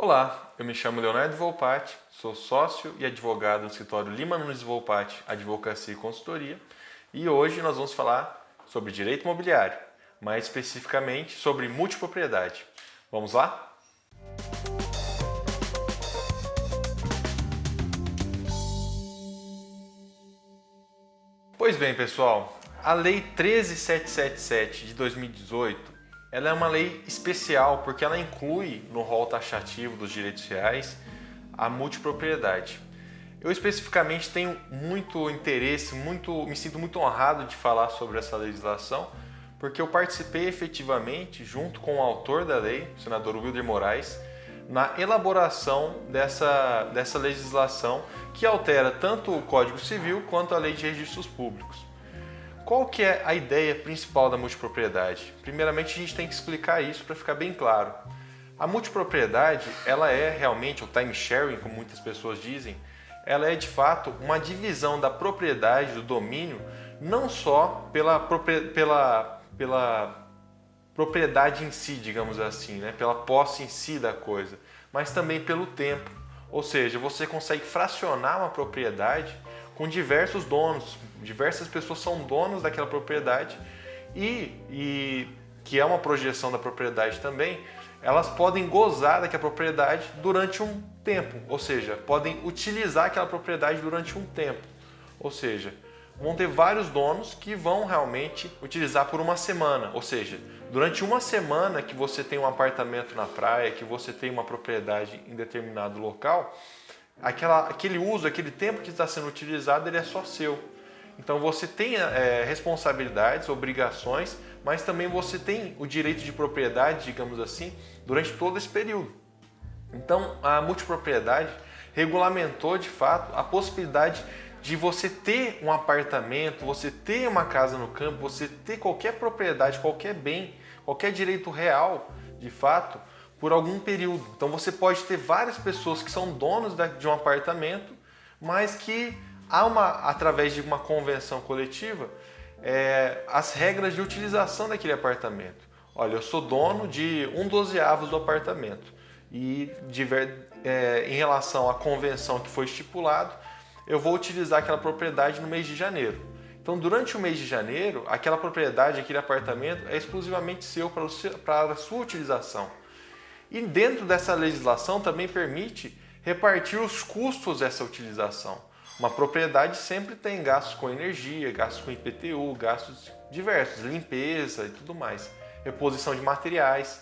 Olá, eu me chamo Leonardo Volpatti, sou sócio e advogado no escritório Lima Nunes Volpatti Advocacia e Consultoria e hoje nós vamos falar sobre direito imobiliário, mais especificamente sobre multipropriedade. Vamos lá? Pois bem, pessoal, a Lei 13.777 de 2018 ela é uma lei especial porque ela inclui no rol taxativo dos direitos reais a multipropriedade. Eu especificamente tenho muito interesse, me sinto muito honrado de falar sobre essa legislação, porque eu participei efetivamente, junto com o autor da lei, o senador Wilder Moraes, na elaboração dessa legislação que altera tanto o Código Civil quanto a Lei de Registros Públicos. Qual que é a ideia principal da multipropriedade? Primeiramente, a gente tem que explicar isso para ficar bem claro. A multipropriedade, ela é realmente, o time sharing, como muitas pessoas dizem, ela é de fato uma divisão da propriedade, do domínio, não só pela propriedade em si, digamos assim, né? Pela posse em si da coisa, mas também pelo tempo. Ou seja, você consegue fracionar uma propriedade com diversos donos, diversas pessoas são donos daquela propriedade e que é uma projeção da propriedade também, elas podem gozar daquela propriedade durante um tempo, ou seja, podem utilizar aquela propriedade durante um tempo, ou seja, vão ter vários donos que vão realmente utilizar por uma semana, ou seja, durante uma semana que você tem um apartamento na praia, que você tem uma propriedade em determinado local, aquele uso, aquele tempo que está sendo utilizado, ele é só seu. Então você tem responsabilidades, obrigações, mas também você tem o direito de propriedade, digamos assim, durante todo esse período. Então a multipropriedade regulamentou de fato a possibilidade de você ter um apartamento, você ter uma casa no campo, você ter qualquer propriedade, qualquer bem, qualquer direito real, de fato, por algum período. Então você pode ter várias pessoas que são donos de um apartamento, mas que através de uma convenção coletiva, as regras de utilização daquele apartamento. Olha, eu sou dono de 1/12 do apartamento e em relação à convenção que foi estipulado, eu vou utilizar aquela propriedade no mês de janeiro. Então, durante o mês de janeiro, aquela propriedade, aquele apartamento é exclusivamente seu para a sua utilização. E dentro dessa legislação também permite repartir os custos dessa utilização. Uma propriedade sempre tem gastos com energia, gastos com IPTU, gastos diversos, limpeza e tudo mais, reposição de materiais.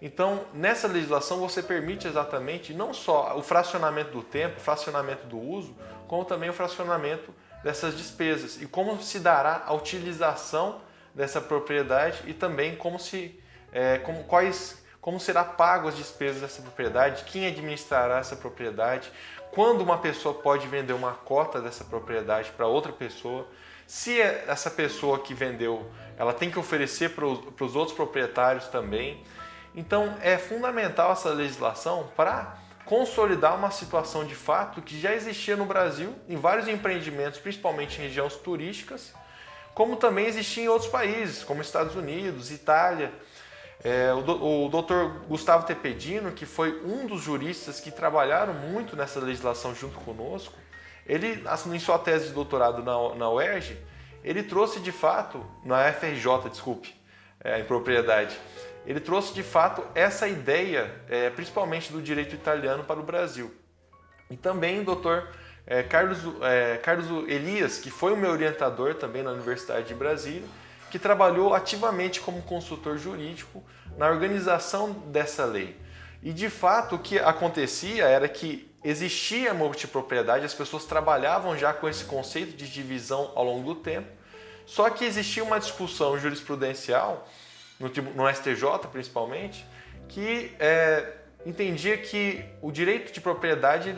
Então, nessa legislação você permite exatamente não só o fracionamento do tempo, o fracionamento do uso, como também o fracionamento dessas despesas e como se dará a utilização dessa propriedade e também como será pago as despesas dessa propriedade, quem administrará essa propriedade, quando uma pessoa pode vender uma cota dessa propriedade para outra pessoa, se essa pessoa que vendeu, ela tem que oferecer para os outros proprietários também. Então é fundamental essa legislação para consolidar uma situação de fato que já existia no Brasil, em vários empreendimentos, principalmente em regiões turísticas, como também existia em outros países, como Estados Unidos, Itália. O Dr. Gustavo Tepedino, que foi um dos juristas que trabalharam muito nessa legislação junto conosco, ele, em sua tese de doutorado na UERJ, ele trouxe de fato, na FRJ, desculpe, em propriedade, ele trouxe de fato essa ideia, principalmente do direito italiano para o Brasil. E também o Dr. Carlos Elias, que foi o meu orientador também na Universidade de Brasília, que trabalhou ativamente como consultor jurídico na organização dessa lei. E de fato o que acontecia era que existia multipropriedade, as pessoas trabalhavam já com esse conceito de divisão ao longo do tempo, só que existia uma discussão jurisprudencial, no STJ principalmente, que entendia que o direito de propriedade,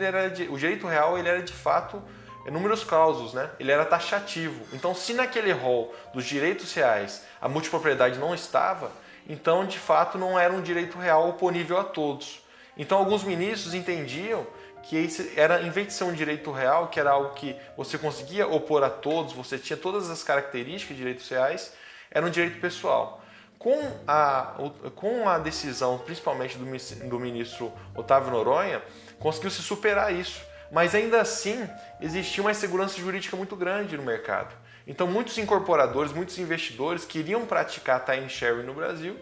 o direito real, ele era de fato números clausus, né? Ele era taxativo. Então, se naquele rol dos direitos reais a multipropriedade não estava, então, de fato, não era um direito real oponível a todos. Então, alguns ministros entendiam que esse era, em vez de ser um direito real, que era algo que você conseguia opor a todos, você tinha todas as características de direitos reais, era um direito pessoal. Com a decisão, principalmente do ministro Otávio Noronha, conseguiu-se superar isso. Mas ainda assim, existia uma insegurança jurídica muito grande no mercado. Então, muitos incorporadores, muitos investidores queriam praticar time sharing no Brasil,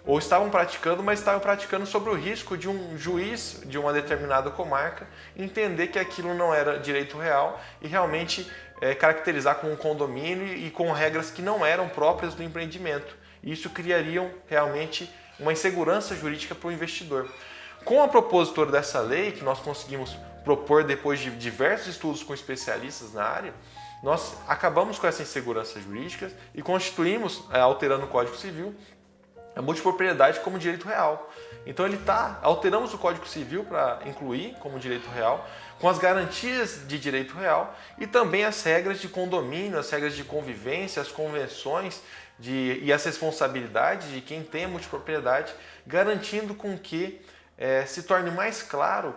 ou estavam praticando, mas estavam praticando sobre o risco de um juiz de uma determinada comarca entender que aquilo não era direito real e realmente caracterizar como um condomínio e com regras que não eram próprias do empreendimento. Isso criaria realmente uma insegurança jurídica para o investidor. Com a propositura dessa lei, que nós conseguimos propor depois de diversos estudos com especialistas na área, nós acabamos com essa insegurança jurídica e constituímos, alterando o Código Civil, a multipropriedade como direito real. Então alteramos o Código Civil para incluir como direito real, com as garantias de direito real e também as regras de condomínio, as regras de convivência, as convenções e as responsabilidades de quem tem a multipropriedade, garantindo com que se torne mais claro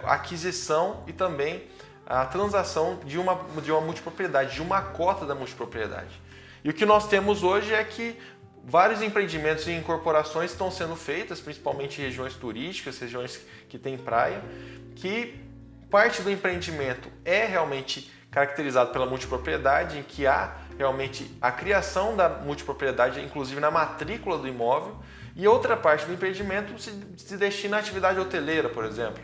a aquisição e também a transação de uma multipropriedade, de uma cota da multipropriedade. E o que nós temos hoje é que vários empreendimentos e incorporações estão sendo feitas, principalmente em regiões turísticas, regiões que têm praia, que parte do empreendimento é realmente caracterizado pela multipropriedade, em que há realmente a criação da multipropriedade, inclusive na matrícula do imóvel, e outra parte do empreendimento se destina à atividade hoteleira, por exemplo.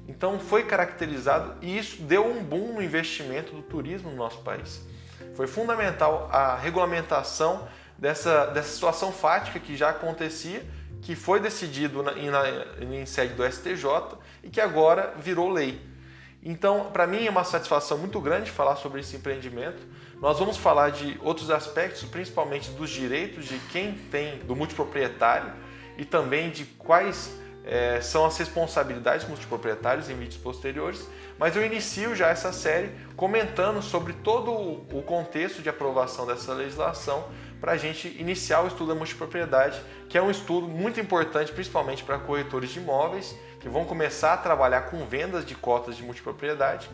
Então foi caracterizado e isso deu um boom no investimento do turismo no nosso país. Foi fundamental a regulamentação dessa situação fática que já acontecia, que foi decidido em sede do STJ e que agora virou lei. Então, para mim é uma satisfação muito grande falar sobre esse empreendimento. Nós vamos falar de outros aspectos, principalmente dos direitos de quem tem, do multiproprietário, e também de quais são as responsabilidades dos multiproprietários em vídeos posteriores, mas eu inicio já essa série comentando sobre todo o contexto de aprovação dessa legislação para a gente iniciar o estudo da multipropriedade, que é um estudo muito importante, principalmente para corretores de imóveis, que vão começar a trabalhar com vendas de cotas de multipropriedade,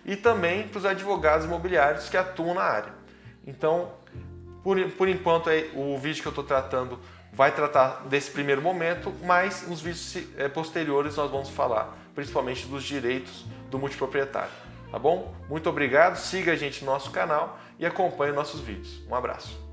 e também para os advogados imobiliários que atuam na área. Então, por enquanto, o vídeo que eu estou tratando vai tratar desse primeiro momento, mas nos vídeos posteriores nós vamos falar principalmente dos direitos do multiproprietário. Tá bom? Muito obrigado, siga a gente no nosso canal e acompanhe nossos vídeos. Um abraço.